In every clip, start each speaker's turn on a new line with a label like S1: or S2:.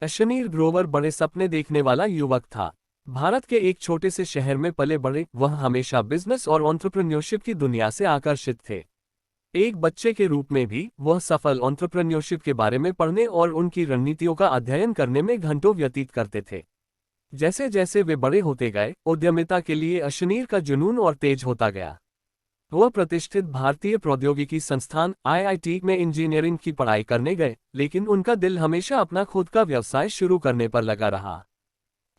S1: अशनीर ग्रोवर बड़े सपने देखने वाला युवक था। भारत के एक छोटे से शहर में पले बड़े वह हमेशा बिजनेस और एंटरप्रेन्योरशिप की दुनिया से आकर्षित थे। एक बच्चे के रूप में भी वह सफल एंटरप्रेन्योरशिप के बारे में पढ़ने और उनकी रणनीतियों का अध्ययन करने में घंटों व्यतीत करते थे। जैसे जैसे वे बड़े होते गए, उद्यमिता के लिए अशनीर का जुनून और तेज होता गया। वह प्रतिष्ठित भारतीय प्रौद्योगिकी संस्थान आईआईटी में इंजीनियरिंग की पढ़ाई करने गए, लेकिन उनका दिल हमेशा अपना खुद का व्यवसाय शुरू करने पर लगा रहा।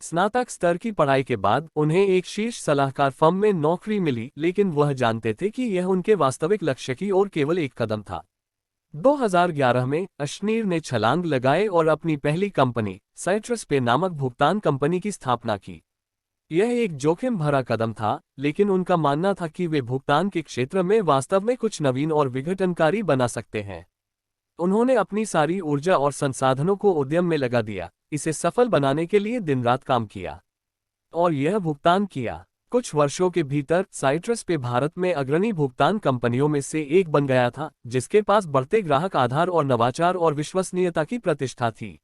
S1: स्नातक स्तर की पढ़ाई के बाद उन्हें एक शीर्ष सलाहकार फर्म में नौकरी मिली, लेकिन वह जानते थे कि यह उनके वास्तविक लक्ष्य की ओर केवल एक कदम था। 2011 में अशनीर ने छलांग लगाए और अपनी पहली कंपनी साइट्रस पे नामक भुगतान कंपनी की स्थापना की। यह एक जोखिम भरा कदम था, लेकिन उनका मानना था कि वे भुगतान के क्षेत्र में वास्तव में कुछ नवीन और विघटनकारी बना सकते हैं। उन्होंने अपनी सारी ऊर्जा और संसाधनों को उद्यम में लगा दिया, इसे सफल बनाने के लिए दिन रात काम किया और यह भुगतान किया। कुछ वर्षों के भीतर साइट्रस पे भारत में अग्रणी भुगतान कंपनियों में से एक बन गया था, जिसके पास बढ़ते ग्राहक आधार और नवाचार और विश्वसनीयता की प्रतिष्ठा थी।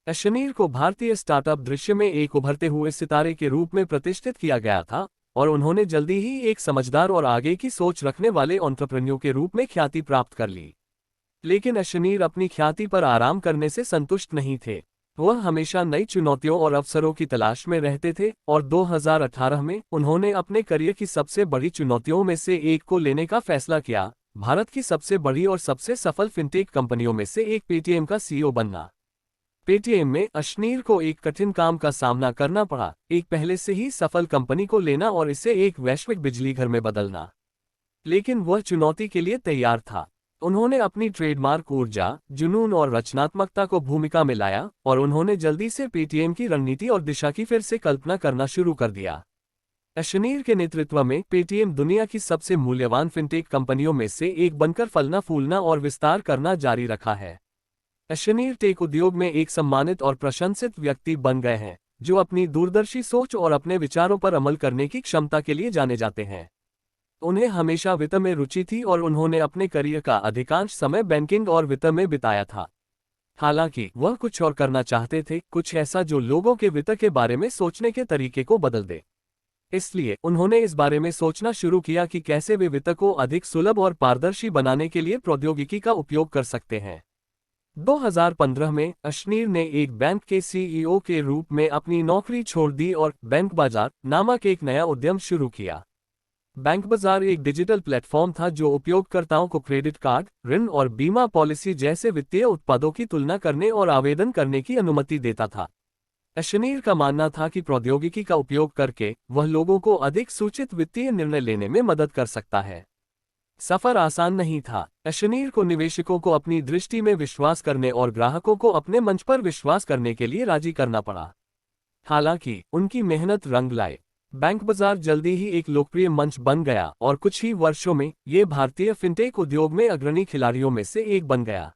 S1: अशनीर को भारतीय स्टार्टअप दृश्य में एक उभरते हुए सितारे के रूप में प्रतिष्ठित किया गया था और उन्होंने जल्दी ही एक समझदार और आगे की सोच रखने वाले एंटरप्रेन्योर के रूप में ख्याति प्राप्त कर ली। लेकिन अशनीर अपनी ख्याति पर आराम करने से संतुष्ट नहीं थे। वह हमेशा नई चुनौतियों और अवसरों की तलाश में रहते थे और 2018 में उन्होंने अपने करियर की सबसे बड़ी चुनौतियों में से एक को लेने का फैसला किया, भारत की सबसे बड़ी और सबसे सफल फिनटेक कंपनियों में से एक पेटीएम का सीईओ बनना। पेटीएम में अशनीर को एक कठिन काम का सामना करना पड़ा, एक पहले से ही सफल कंपनी को लेना और इसे एक वैश्विक बिजली घर में बदलना। लेकिन वह चुनौती के लिए तैयार था। उन्होंने अपनी ट्रेडमार्क ऊर्जा, जुनून और रचनात्मकता को भूमिका में लाया और उन्होंने जल्दी से पेटीएम की रणनीति और दिशा की फिर से कल्पना करना शुरू कर दिया। अशनीर के नेतृत्व में पेटीएम दुनिया की सबसे मूल्यवान फिनटेक कंपनियों में से एक बनकर फलना फूलना और विस्तार करना जारी रखा है। अशनीर टेक उद्योग में एक सम्मानित और प्रशंसित व्यक्ति बन गए हैं, जो अपनी दूरदर्शी सोच और अपने विचारों पर अमल करने की क्षमता के लिए जाने जाते हैं। उन्हें हमेशा वित्त में रुचि थी और उन्होंने अपने करियर का अधिकांश समय बैंकिंग और वित्त में बिताया था। हालांकि वह कुछ और करना चाहते थे, कुछ ऐसा जो लोगों के वित्त के बारे में सोचने के तरीके को बदल दे। इसलिए उन्होंने इस बारे में सोचना शुरू किया कि कैसे वे वित्त को अधिक सुलभ और पारदर्शी बनाने के लिए प्रौद्योगिकी का उपयोग कर सकते हैं। 2015 में अशनीर ने एक बैंक के सीईओ के रूप में अपनी नौकरी छोड़ दी और बैंक बाजार नामक एक नया उद्यम शुरू किया। बैंक बाजार एक डिजिटल प्लेटफॉर्म था जो उपयोगकर्ताओं को क्रेडिट कार्ड, ऋण और बीमा पॉलिसी जैसे वित्तीय उत्पादों की तुलना करने और आवेदन करने की अनुमति देता था। अशनीर का मानना था कि प्रौद्योगिकी का उपयोग करके वह लोगों को अधिक सूचित वित्तीय निर्णय लेने में मदद कर सकता है। सफर आसान नहीं था। अशनीर को निवेशकों को अपनी दृष्टि में विश्वास करने और ग्राहकों को अपने मंच पर विश्वास करने के लिए राजी करना पड़ा। हालांकि उनकी मेहनत रंग लाए। बैंक बाजार जल्दी ही एक लोकप्रिय मंच बन गया और कुछ ही वर्षों में ये भारतीय फिनटेक उद्योग में अग्रणी खिलाड़ियों में से एक बन गया।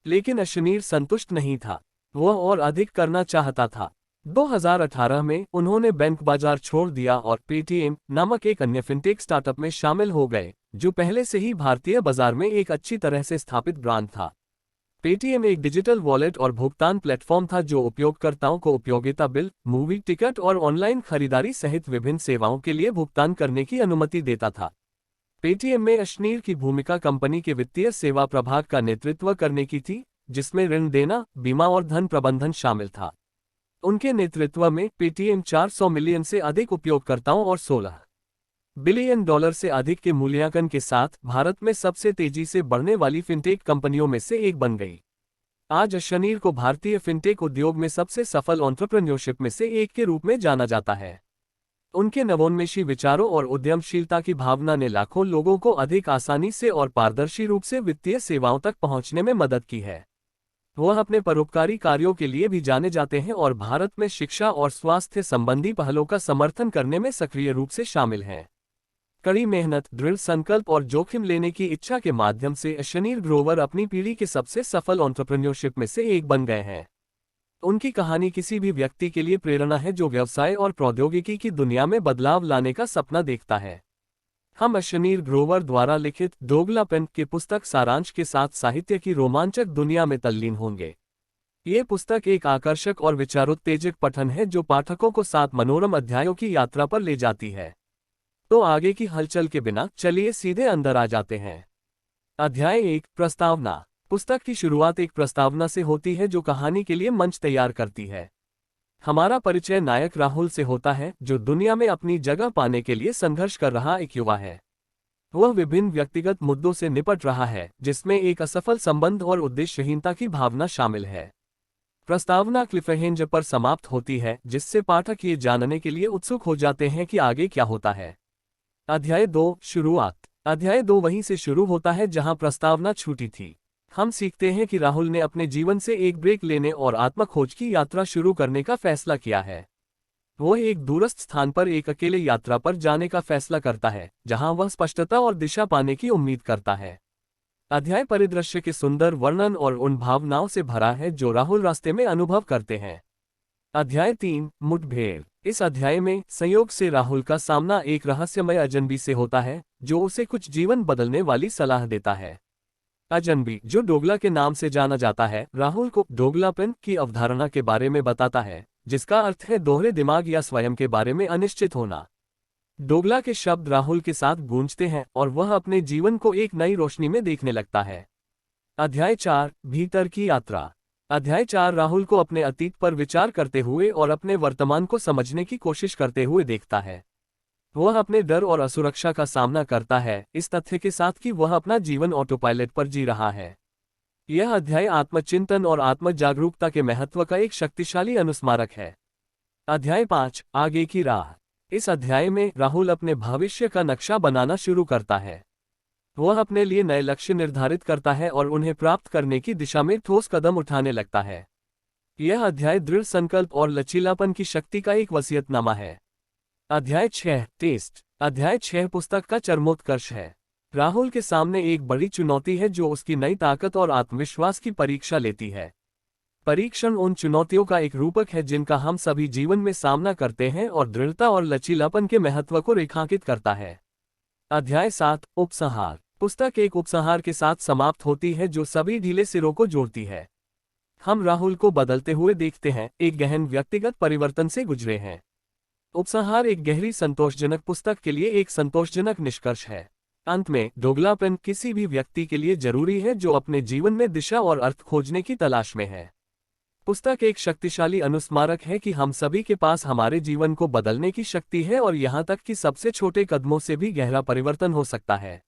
S1: लेकिन अशनीर संतुष्ट नहीं था, वह और अधिक करना चाहता था। 2018 में उन्होंने बैंक बाजार छोड़ दिया और पेटीएम नामक एक अन्य फिनटेक स्टार्टअप में शामिल हो गए, जो पहले से ही भारतीय बाजार में एक अच्छी तरह से स्थापित ब्रांड था। पेटीएम एक डिजिटल वॉलेट और भुगतान प्लेटफॉर्म था जो उपयोगकर्ताओं को उपयोगिता बिल, मूवी टिकट और ऑनलाइन खरीदारी सहित विभिन्न सेवाओं के लिए भुगतान करने की अनुमति देता था। पेटीएम में अशनीर की भूमिका कंपनी के वित्तीय सेवा प्रभाग का नेतृत्व करने की थी, जिसमें ऋण देना, बीमा और धन प्रबंधन शामिल था। उनके नेतृत्व में पेटीएम 400 मिलियन से अधिक उपयोगकर्ताओं और 16 बिलियन डॉलर से अधिक के मूल्यांकन के साथ भारत में सबसे तेजी से बढ़ने वाली फिनटेक कंपनियों में से एक बन गई। आज अशनीर को भारतीय फिनटेक उद्योग में सबसे सफल एंटरप्रेन्योरशिप में से एक के रूप में जाना जाता है। उनके नवोन्मेषी विचारों और उद्यमशीलता की भावना ने लाखों लोगों को अधिक आसानी से और पारदर्शी रूप से वित्तीय सेवाओं तक पहुंचने में मदद की है। वह अपने परोपकारी कार्यों के लिए भी जाने जाते हैं और भारत में शिक्षा और स्वास्थ्य संबंधी पहलों का समर्थन करने में सक्रिय रूप से शामिल हैं। कड़ी मेहनत, दृढ़ संकल्प और जोखिम लेने की इच्छा के माध्यम से अशनीर ग्रोवर अपनी पीढ़ी के सबसे सफल एंटरप्रेन्योरशिप में से एक बन गए हैं। उनकी कहानी किसी भी व्यक्ति के लिए प्रेरणा है जो व्यवसाय और प्रौद्योगिकी की दुनिया में बदलाव लाने का सपना देखता है। हम अशनीर ग्रोवर द्वारा लिखित दोगलापन की पुस्तक सारांश के साथ साहित्य की रोमांचक दुनिया में तल्लीन होंगे। ये पुस्तक एक आकर्षक और विचारोत्तेजक पठन है जो पाठकों को 7 मनोरम अध्यायों की यात्रा पर ले जाती है। तो आगे की हलचल के बिना चलिए सीधे अंदर आ जाते हैं। अध्याय 1, प्रस्तावना। पुस्तक की शुरुआत एक प्रस्तावना से होती है जो कहानी के लिए मंच तैयार करती है। हमारा परिचय नायक राहुल से होता है, जो दुनिया में अपनी जगह पाने के लिए संघर्ष कर रहा एक युवा है। वह विभिन्न व्यक्तिगत मुद्दों से निपट रहा है, जिसमें एक असफल संबंध और उद्देश्यहीनता की भावना शामिल है। प्रस्तावना क्लिफहैंगर पर समाप्त होती है, जिससे पाठक ये जानने के लिए उत्सुक हो जाते हैं कि आगे क्या होता है। अध्याय 2, शुरुआत। अध्याय 2 वहीं से शुरू होता है जहां प्रस्तावना छूटी थी। हम सीखते हैं कि राहुल ने अपने जीवन से एक ब्रेक लेने और आत्मखोज की यात्रा शुरू करने का फैसला किया है। वह एक दूरस्थ स्थान पर एक अकेले यात्रा पर जाने का फैसला करता है, जहां वह स्पष्टता और दिशा पाने की उम्मीद करता है। अध्याय परिदृश्य के सुंदर वर्णन और उन भावनाओं से भरा है जो राहुल रास्ते में अनुभव करते हैं। अध्याय 3, मुठभेड़। इस अध्याय में संयोग से राहुल का सामना एक रहस्यमय अजनबी से होता है, जो उसे कुछ जीवन बदलने वाली सलाह देता है। अजनबी, जो डोगला के नाम से जाना जाता है, राहुल को डोगलापन की अवधारणा के बारे में बताता है, जिसका अर्थ है दोहरे दिमाग या स्वयं के बारे में अनिश्चित होना। डोगला के शब्द राहुल के साथ गूंजते हैं और वह अपने जीवन को एक नई रोशनी में देखने लगता है। अध्याय 4, भीतर की यात्रा। अध्याय 4 राहुल को अपने अतीत पर विचार करते हुए और अपने वर्तमान को समझने की कोशिश करते हुए देखता है। वह अपने डर और असुरक्षा का सामना करता है, इस तथ्य के साथ कि वह अपना जीवन ऑटोपायलट पर जी रहा है। यह अध्याय आत्मचिंतन और आत्म जागरूकता के महत्व का एक शक्तिशाली अनुस्मारक है। अध्याय 5, आगे की राह। इस अध्याय में राहुल अपने भविष्य का नक्शा बनाना शुरू करता है। वह अपने लिए नए लक्ष्य निर्धारित करता है और उन्हें प्राप्त करने की दिशा में ठोस कदम उठाने लगता है। यह अध्याय दृढ़ संकल्प और लचीलापन की शक्ति का एक वसीयतनामा है। अध्याय 6, टेस्ट। अध्याय 6 पुस्तक का चरमोत्कर्ष है। राहुल के सामने एक बड़ी चुनौती है जो उसकी नई ताकत और आत्मविश्वास की परीक्षा लेती है। परीक्षण उन चुनौतियों का एक रूपक है जिनका हम सभी जीवन में सामना करते हैं और दृढ़ता और लचीलापन के महत्व को रेखांकित करता है। अध्याय 7, उपसंहार। पुस्तक एक उपसंहार के साथ समाप्त होती है जो सभी ढीले सिरों को जोड़ती है। हम राहुल को बदलते हुए देखते हैं, एक गहन व्यक्तिगत परिवर्तन से गुजरे हैं। उपसंहार एक गहरी संतोषजनक पुस्तक के लिए एक संतोषजनक निष्कर्ष है। अंत में, डोगलापन किसी भी व्यक्ति के लिए जरूरी है जो अपने जीवन में दिशा और अर्थ खोजने की तलाश में है। पुस्तक एक शक्तिशाली अनुस्मारक है कि हम सभी के पास हमारे जीवन को बदलने की शक्ति है और यहाँ तक कि सबसे छोटे कदमों से भी गहरा परिवर्तन हो सकता है।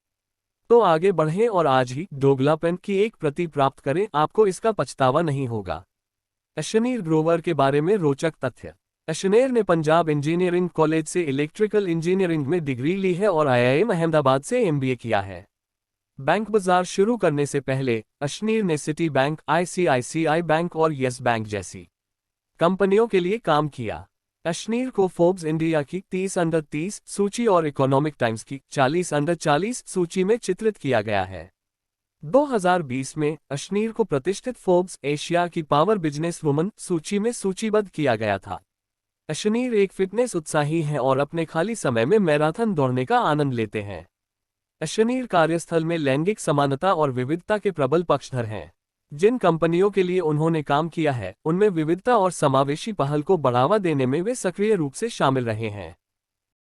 S1: तो आगे बढ़ें और आज ही डोगलापन की एक प्रति प्राप्त करें, आपको इसका पछतावा नहीं होगा। अशनीर ग्रोवर के बारे में रोचक तथ्य। अशनेर ने पंजाब इंजीनियरिंग कॉलेज से इलेक्ट्रिकल इंजीनियरिंग में डिग्री ली है और IIM अहमदाबाद से MBA किया है। बैंक बाजार शुरू करने से पहले अशनीर ने सिटी बैंक, ICICI बैंक और येस बैंक जैसी कंपनियों के लिए काम किया। अशनीर को फोर्ब्स इंडिया की 30 अंडर 30 सूची और इकोनॉमिक टाइम्स की 40 अंडर 40 सूची में चित्रित किया गया है। 2020 में अशनीर को प्रतिष्ठित फोर्ब्स एशिया की पावर बिजनेस वुमन सूची में सूचीबद्ध किया गया था। अशनीर एक फिटनेस उत्साही हैं और अपने खाली समय में मैराथन दौड़ने का आनंद लेते हैं। अशनीर कार्यस्थल में लैंगिक समानता और विविधता के प्रबल पक्षधर हैं। जिन कंपनियों के लिए उन्होंने काम किया है, उनमें विविधता और समावेशी पहल को बढ़ावा देने में वे सक्रिय रूप से शामिल रहे हैं।